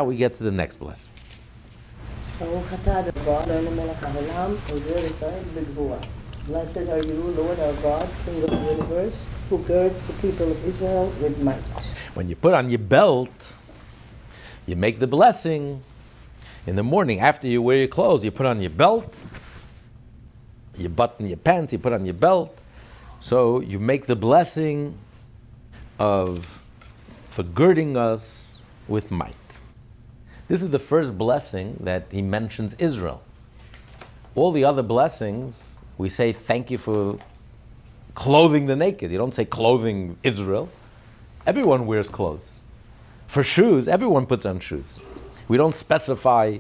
now we get to the next blessing. Blessed are you, Lord our God, King of the universe, who girds the people of Israel with might. When you put on your belt, you make the blessing. In the morning, after you wear your clothes, you put on your belt, you button your pants, you put on your belt. So you make the blessing for girding us with might. This is the first blessing that he mentions Israel. All the other blessings, we say thank you for clothing the naked. You don't say clothing Israel. Everyone wears clothes. For shoes, everyone puts on shoes. We don't specify,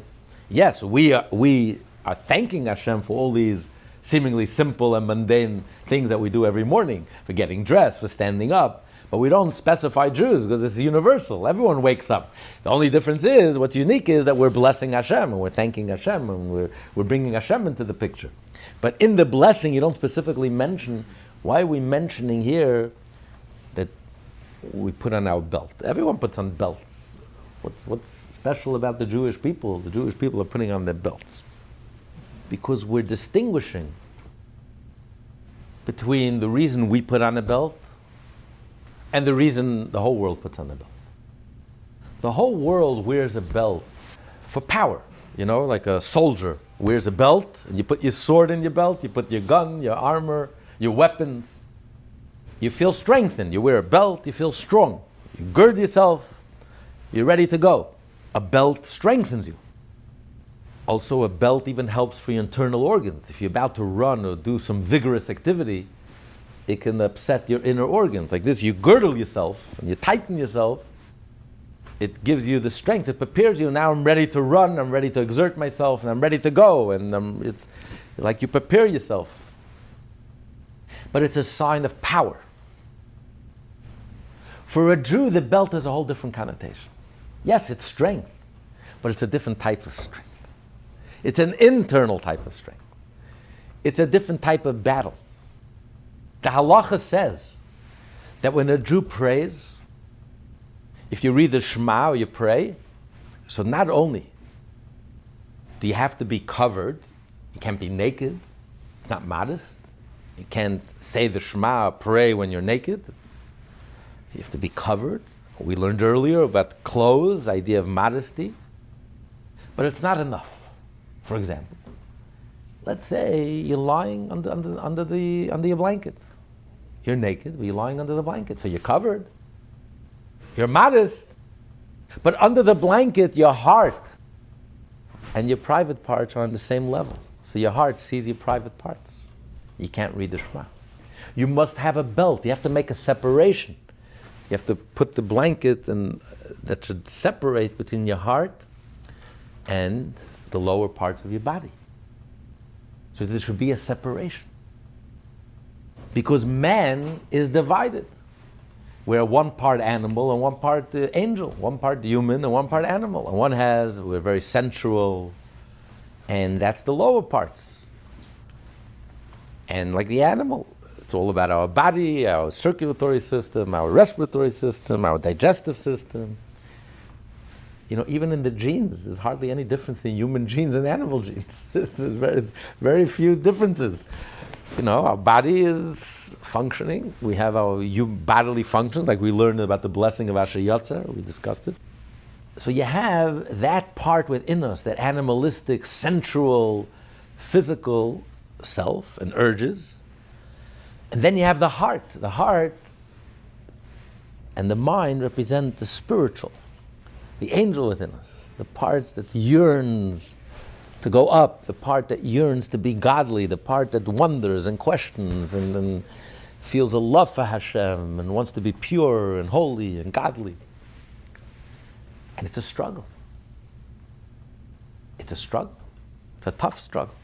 yes, we are thanking Hashem for all these seemingly simple and mundane things that we do every morning, for getting dressed, for standing up. But we don't specify Jews because it's universal. Everyone wakes up. The only difference is, what's unique is that we're blessing Hashem and we're thanking Hashem and we're bringing Hashem into the picture. But in the blessing, you don't specifically mention, why are we mentioning here that we put on our belt? Everyone puts on belts. What's special about the Jewish people? The Jewish people are putting on their belts. Because we're distinguishing between the reason we put on a belt and the reason the whole world puts on a belt. The whole world wears a belt for power. You know, like a soldier wears a belt, and you put your sword in your belt, you put your gun, your armor, your weapons. You feel strengthened. You wear a belt, you feel strong. You gird yourself, you're ready to go. A belt strengthens you. Also, a belt even helps for your internal organs. If you're about to run or do some vigorous activity, it can upset your inner organs. Like this, you girdle yourself and you tighten yourself. It gives you the strength. It prepares you. Now I'm ready to run. I'm ready to exert myself, and I'm ready to go. And it's like you prepare yourself. But it's a sign of power. For a Jew, the belt has a whole different connotation. Yes, it's strength, but it's a different type of strength. It's an internal type of strength. It's a different type of battle. The halacha says that when a Jew prays, if you read the Shema or you pray, so not only do you have to be covered, you can't be naked, it's not modest, you can't say the Shema or pray when you're naked, you have to be covered. We learned earlier about clothes, idea of modesty, but it's not enough. For example, let's say you're lying under your blanket. You're naked, but you're lying under the blanket, so you're covered. You're modest, but under the blanket, your heart and your private parts are on the same level. So your heart sees your private parts. You can't read the Shema. You must have a belt. You have to make a separation. You have to put the blanket and that should separate between your heart and the lower parts of your body. So there should be a separation. Because man is divided. We're one part animal and one part angel, one part human and one part animal. And we're very sensual, and that's the lower parts. And like the animal, it's all about our body, our circulatory system, our respiratory system, our digestive system. You know, even in the genes, there's hardly any difference in human genes and animal genes. There's very, very few differences. You know, our body is functioning. We have our bodily functions, like we learned about the blessing of Asher Yotzer. We discussed it. So you have that part within us, that animalistic, sensual, physical self and urges. And then you have the heart. The heart and the mind represent the spiritual, the angel within us, the part that yearns to go up, the part that yearns to be godly, the part that wonders and questions and feels a love for Hashem and wants to be pure and holy and godly. And it's a struggle. It's a struggle. It's a tough struggle.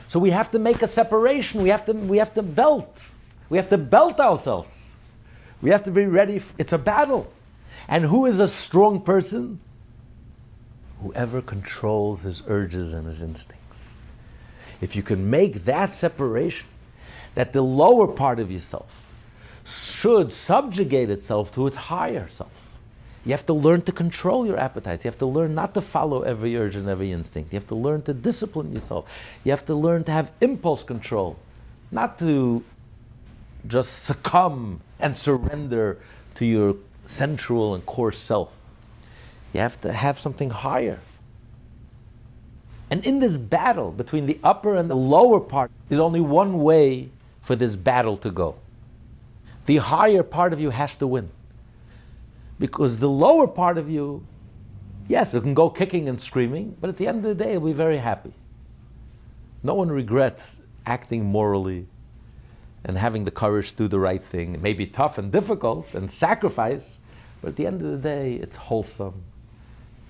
So we have to make a separation. We have to belt. We have to belt ourselves. We have to be ready. It's a battle. And who is a strong person? Whoever controls his urges and his instincts. If you can make that separation, that the lower part of yourself should subjugate itself to its higher self. You have to learn to control your appetites. You have to learn not to follow every urge and every instinct. You have to learn to discipline yourself. You have to learn to have impulse control, not to just succumb and surrender to your sensual and coarse self. You have to have something higher. And in this battle between the upper and the lower part, there's only one way for this battle to go. The higher part of you has to win. Because the lower part of you, yes, it can go kicking and screaming, but at the end of the day, it'll be very happy. No one regrets acting morally and having the courage to do the right thing. It may be tough and difficult and sacrifice, but at the end of the day, it's wholesome.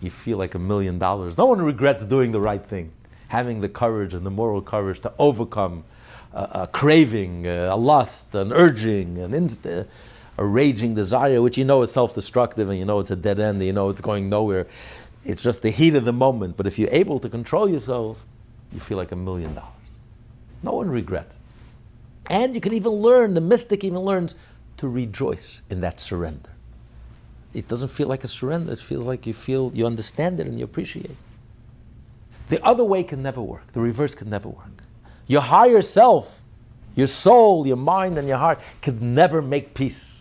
You feel like $1 million. No one regrets doing the right thing, having the courage and the moral courage to overcome a craving, a lust, an urging, a raging desire, which you know is self-destructive and you know it's a dead end, and you know it's going nowhere. It's just the heat of the moment. But if you're able to control yourself, you feel like $1 million. No one regrets. And you can even learn, the mystic even learns to rejoice in that surrender. It doesn't feel like a surrender. It feels like you understand it and you appreciate it. The other way can never work. The reverse can never work. Your higher self, your soul, your mind, and your heart could never make peace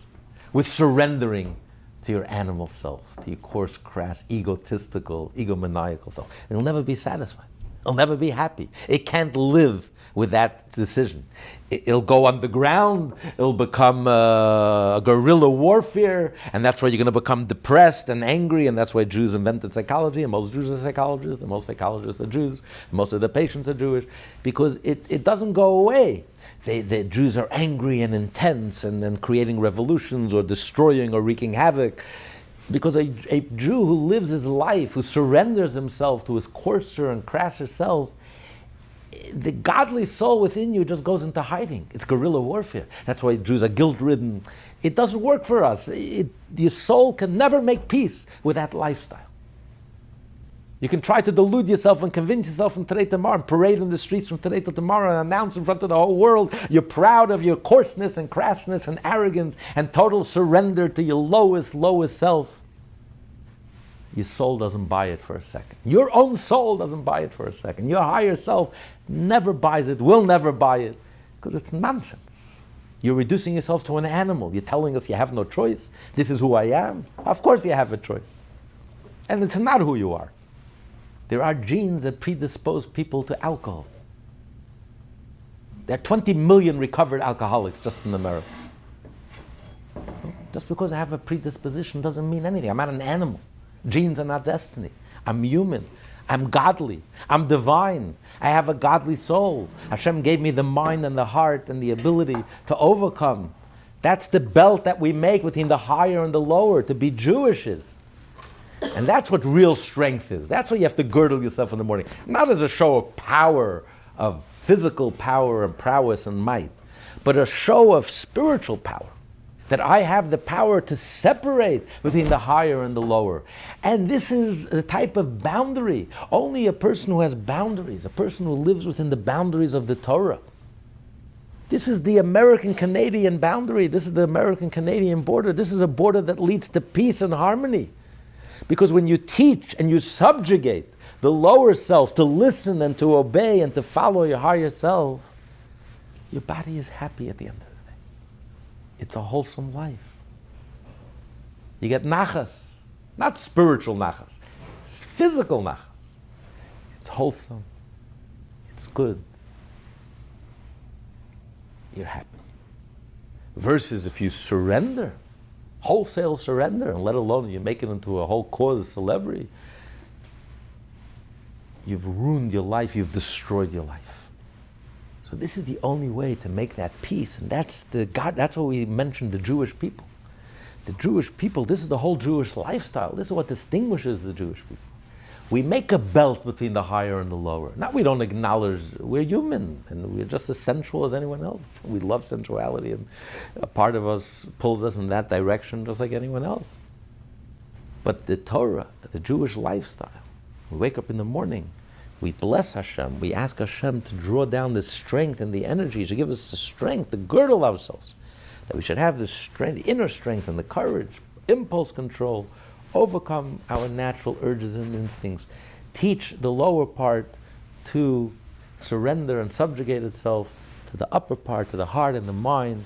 with surrendering to your animal self, to your coarse, crass, egotistical, egomaniacal self. It'll never be satisfied. It'll never be happy. It can't live with that decision. It'll go underground, it'll become a guerrilla warfare, and that's why you're going to become depressed and angry, and that's why Jews invented psychology, and most Jews are psychologists, and most psychologists are Jews, and most of the patients are Jewish, because it doesn't go away. The Jews are angry and intense, and then creating revolutions, or destroying, or wreaking havoc. Because a Jew who lives his life, who surrenders himself to his coarser and crasser self, the godly soul within you just goes into hiding. It's guerrilla warfare. That's why Jews are guilt-ridden. It doesn't work for us. Your soul can never make peace with that lifestyle. You can try to delude yourself and convince yourself from today to tomorrow, and parade in the streets from today to tomorrow, and announce in front of the whole world you're proud of your coarseness and crassness and arrogance and total surrender to your lowest self. Your soul doesn't buy it for a second. Your own soul doesn't buy it for a second. Your higher self never buys it, will never buy it, because it's nonsense. You're reducing yourself to an animal. You're telling us you have no choice. This is who I am. Of course you have a choice. And it's not who you are. There are genes that predispose people to alcohol. There are 20 million recovered alcoholics just in America. So just because I have a predisposition doesn't mean anything. I'm not an animal. Genes are not destiny. I'm human. I'm godly. I'm divine. I have a godly soul. Hashem gave me the mind and the heart and the ability to overcome. That's the belt that we make between the higher and the lower, to be Jewish is. And that's what real strength is. That's why you have to girdle yourself in the morning. Not as a show of power, of physical power and prowess and might, but a show of spiritual power. That I have the power to separate between the higher and the lower. And this is the type of boundary. Only a person who has boundaries, a person who lives within the boundaries of the Torah. This is the American-Canadian boundary. This is the American-Canadian border. This is a border that leads to peace and harmony. Because when you teach and you subjugate the lower self to listen and to obey and to follow your higher self, your body is happy at the end of it. It's a wholesome life. You get nachas, not spiritual nachas, it's physical nachas. It's wholesome. It's good. You're happy. Versus if you surrender, wholesale surrender, and let alone you make it into a whole cause celebrity, you've ruined your life, you've destroyed your life. So this is the only way to make that peace, and that's what we mentioned, the Jewish people. The Jewish people, this is the whole Jewish lifestyle. This is what distinguishes the Jewish people. We make a belt between the higher and the lower. Not we don't acknowledge, we're human, and we're just as sensual as anyone else. We love sensuality, and a part of us pulls us in that direction just like anyone else. But the Torah, the Jewish lifestyle, we wake up in the morning, we bless Hashem. We ask Hashem to draw down the strength and the energy, to give us the strength, to girdle ourselves. That we should have the strength, the inner strength and the courage, impulse control, overcome our natural urges and instincts, teach the lower part to surrender and subjugate itself to the upper part, to the heart and the mind,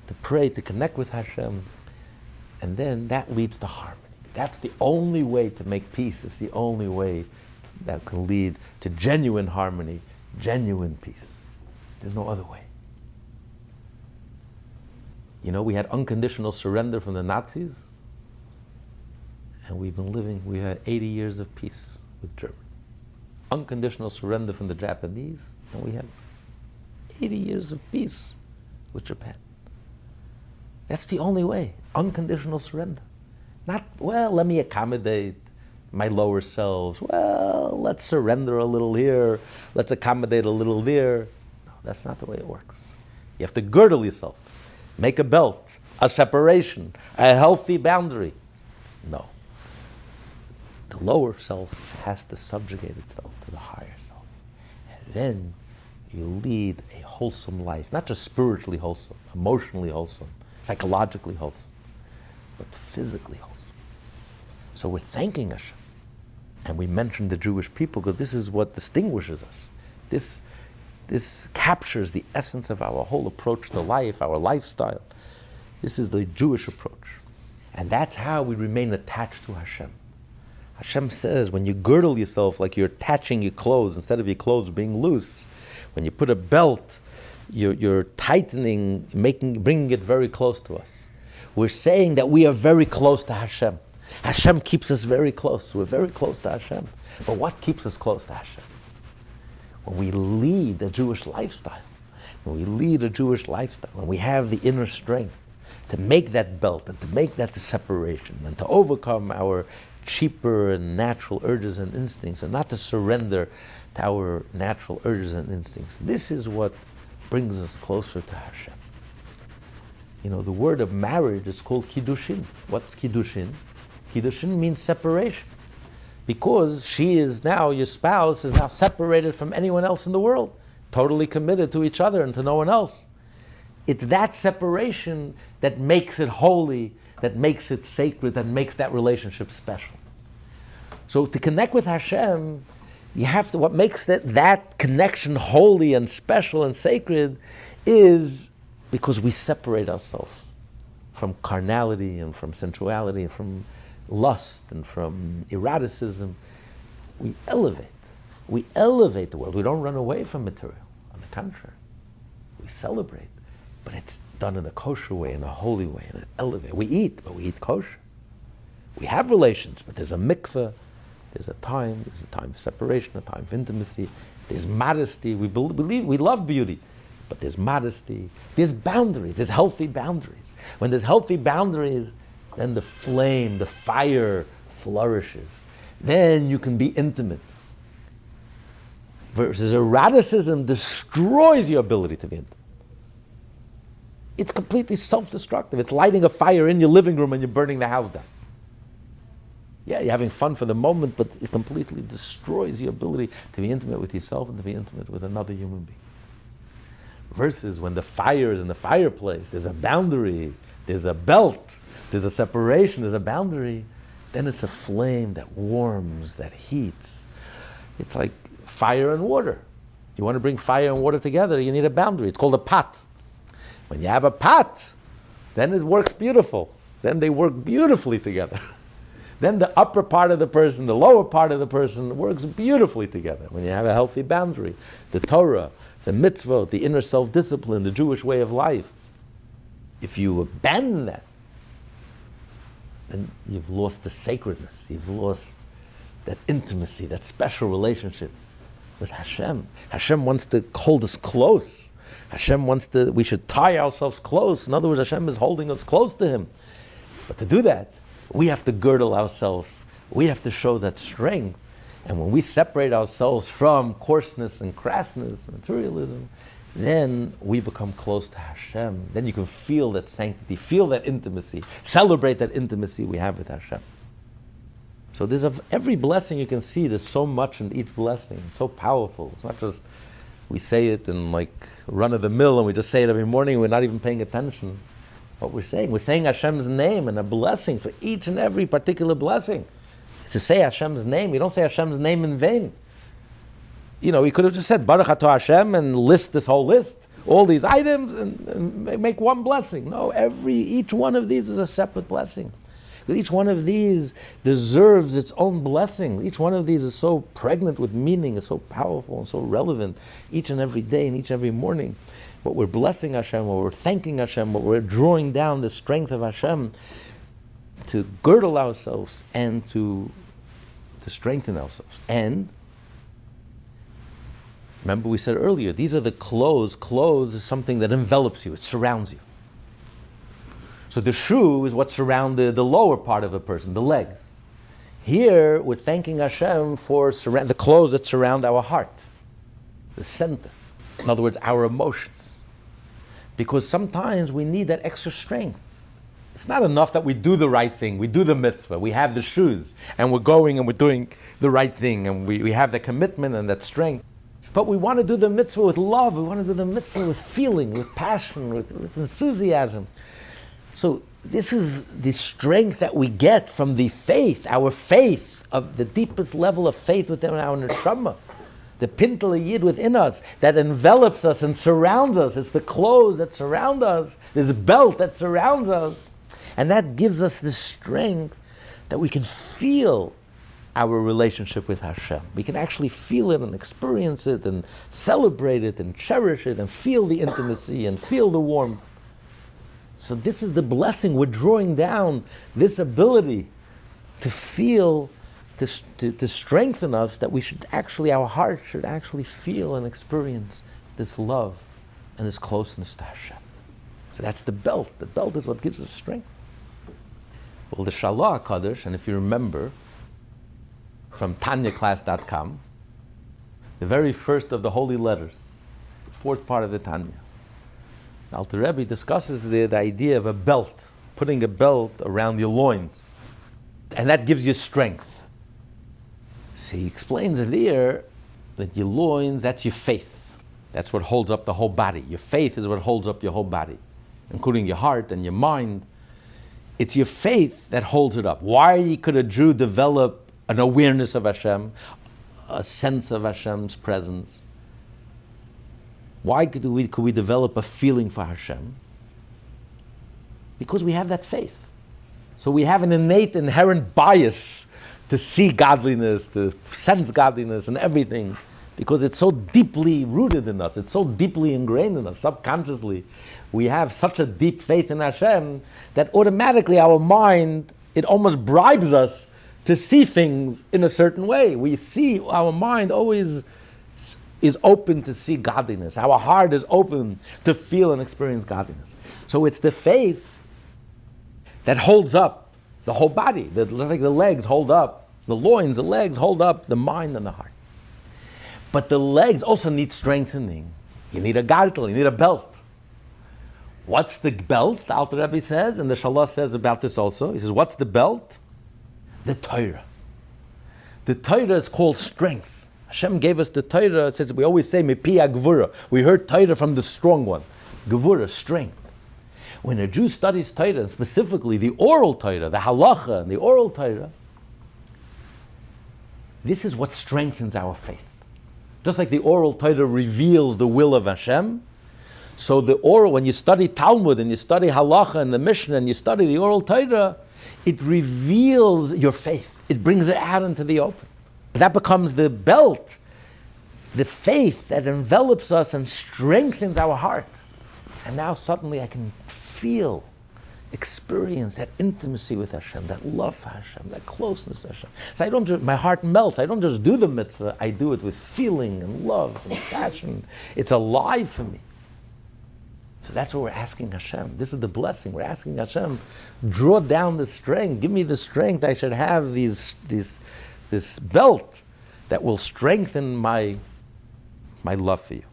to pray, to connect with Hashem. And then that leads to harmony. That's the only way to make peace. It's the only way that can lead to genuine harmony, genuine peace. There's no other way. You know, we had unconditional surrender from the Nazis, and we had 80 years of peace with Germany. Unconditional surrender from the Japanese, and we had 80 years of peace with Japan. That's the only way, unconditional surrender. Not, well, let me accommodate my lower selves. Well, let's surrender a little here, let's accommodate a little there. No, that's not the way it works. You have to girdle yourself, make a belt, a separation, a healthy boundary. No. The lower self has to subjugate itself to the higher self. And then you lead a wholesome life, not just spiritually wholesome, emotionally wholesome, psychologically wholesome, but physically wholesome. So we're thanking Hashem. And we mentioned the Jewish people because this is what distinguishes us. This captures the essence of our whole approach to life, our lifestyle. This is the Jewish approach. And that's how we remain attached to Hashem. Hashem says when you girdle yourself like you're attaching your clothes instead of your clothes being loose, when you put a belt, you're tightening, bringing it very close to us. We're saying that we are very close to Hashem. Hashem keeps us very close. We're very close to Hashem. But what keeps us close to Hashem? When we lead a Jewish lifestyle, when we have the inner strength to make that belt and to make that separation and to overcome our cheaper and natural urges and instincts and not to surrender to our natural urges and instincts. This is what brings us closer to Hashem. You know, the word of marriage is called kiddushin. What's kiddushin? Kiddushin means separation. Because she is now, your spouse is now separated from anyone else in the world, totally committed to each other and to no one else. It's that separation that makes it holy, that makes it sacred, that makes that relationship special. So to connect with Hashem, you have to, what makes that connection holy and special and sacred is because we separate ourselves from carnality and from sensuality and from lust and from eroticism. We elevate the world. We don't run away from material. On the contrary, we celebrate, but it's done in a kosher way, in a holy way, in an elevated. We eat, but we eat kosher. We have relations, but there's a mikveh, there's a time of separation, a time of intimacy, there's modesty. We believe, we love beauty, but there's modesty, there's boundaries, there's healthy boundaries. When there's healthy boundaries, then the flame, the fire flourishes. Then you can be intimate. Versus eroticism destroys your ability to be intimate. It's completely self-destructive. It's lighting a fire in your living room and you're burning the house down. Yeah, you're having fun for the moment, but it completely destroys your ability to be intimate with yourself and to be intimate with another human being. Versus when the fire is in the fireplace, there's a boundary, there's a belt, there's a separation, there's a boundary, then it's a flame that warms, that heats. It's like fire and water. You want to bring fire and water together, you need a boundary. It's called a pot. When you have a pot, then it works beautiful. Then they work beautifully together. Then the upper part of the person, the lower part of the person works beautifully together. When you have a healthy boundary, the Torah, the mitzvot, the inner self-discipline, the Jewish way of life. If you abandon that, then you've lost the sacredness. You've lost that intimacy, that special relationship with Hashem. Hashem wants to hold us close. Hashem wants we should tie ourselves close. In other words, Hashem is holding us close to Him. But to do that, we have to girdle ourselves. We have to show that strength. And when we separate ourselves from coarseness and crassness, materialism, then we become close to Hashem. Then you can feel that sanctity, feel that intimacy, celebrate that intimacy we have with Hashem. So there's every blessing you can see, there's so much in each blessing. It's so powerful. It's not just we say it in like run of the mill and we just say it every morning, we're not even paying attention. what we're saying. We're saying Hashem's name and a blessing for each and every particular blessing. To say Hashem's name, you don't say Hashem's name in vain. We could have just said Baruch Atah Hashem and list this whole list, all these items, and make one blessing. No, each one of these is a separate blessing. Because each one of these deserves its own blessing. Each one of these is so pregnant with meaning, is so powerful and so relevant each and every day and each and every morning. What we're blessing Hashem, what we're thanking Hashem, what we're drawing down the strength of Hashem to girdle ourselves and to strengthen ourselves. And remember we said earlier, these are the clothes. Clothes is something that envelops you, it surrounds you. So the shoe is what surrounds the lower part of a person, the legs. Here we're thanking Hashem for the clothes that surround our heart, the center. In other words, our emotions. Because sometimes we need that extra strength. It's not enough that we do the right thing, we do the mitzvah, we have the shoes, and we're going and we're doing the right thing, and we have the commitment and that strength. But we want to do the mitzvah with love, we want to do the mitzvah with feeling, with passion, with enthusiasm. So this is the strength that we get from the faith, our faith, of the deepest level of faith within our neshama. The pintel yid within us that envelops us and surrounds us. It's the clothes that surround us, this belt that surrounds us. And that gives us the strength that we can feel our relationship with Hashem. We can actually feel it and experience it and celebrate it and cherish it and feel the intimacy and feel the warmth. So this is the blessing. We're drawing down this ability to feel, to strengthen us, that our heart should actually feel and experience this love and this closeness to Hashem. So that's the belt. The belt is what gives us strength. Well, the Shalah HaKadosh, and if you remember from TanyaClass.com, the very first of the holy letters, the fourth part of the Tanya, Alter Rebbe discusses the idea of a belt, putting a belt around your loins, and that gives you strength. So he explains it here that your loins, that's your faith. That's what holds up the whole body. Your faith is what holds up your whole body, including your heart and your mind. It's your faith that holds it up. Why could a Jew develop an awareness of Hashem, a sense of Hashem's presence? Why could we develop a feeling for Hashem? Because we have that faith. So we have an innate, inherent bias to see godliness, to sense godliness and everything, because it's so deeply rooted in us, it's so deeply ingrained in us, subconsciously. We have such a deep faith in Hashem that automatically our mind, it almost bribes us to see things in a certain way. We see, our mind always is open to see godliness. Our heart is open to feel and experience godliness. So it's the faith that holds up the whole body. Like the legs hold up, the loins, the legs hold up the mind and the heart. But the legs also need strengthening. You need a gartel, you need a belt. What's the belt? The Alter Rebbe says, and the Shalah says about this also. He says, what's the belt? The Torah. The Torah is called strength. Hashem gave us the Torah. It says, we always say, Mipi Gvura. We heard Torah from the strong one. Gvura, strength. When a Jew studies Torah, and specifically the oral Torah, the halacha and the oral Torah, this is what strengthens our faith. Just like the oral Torah reveals the will of Hashem, so the oral, when you study Talmud and you study halacha and the Mishnah and you study the oral Torah, it reveals your faith. It brings it out into the open. That becomes the belt, the faith that envelops us and strengthens our heart. And now suddenly I can feel, experience that intimacy with Hashem, that love for Hashem, that closeness to Hashem. So my heart melts. I don't just do the mitzvah, I do it with feeling and love and passion. It's alive for me. So that's what we're asking Hashem. This is the blessing. We're asking Hashem, draw down the strength. Give me the strength. I should have this belt that will strengthen my love for you.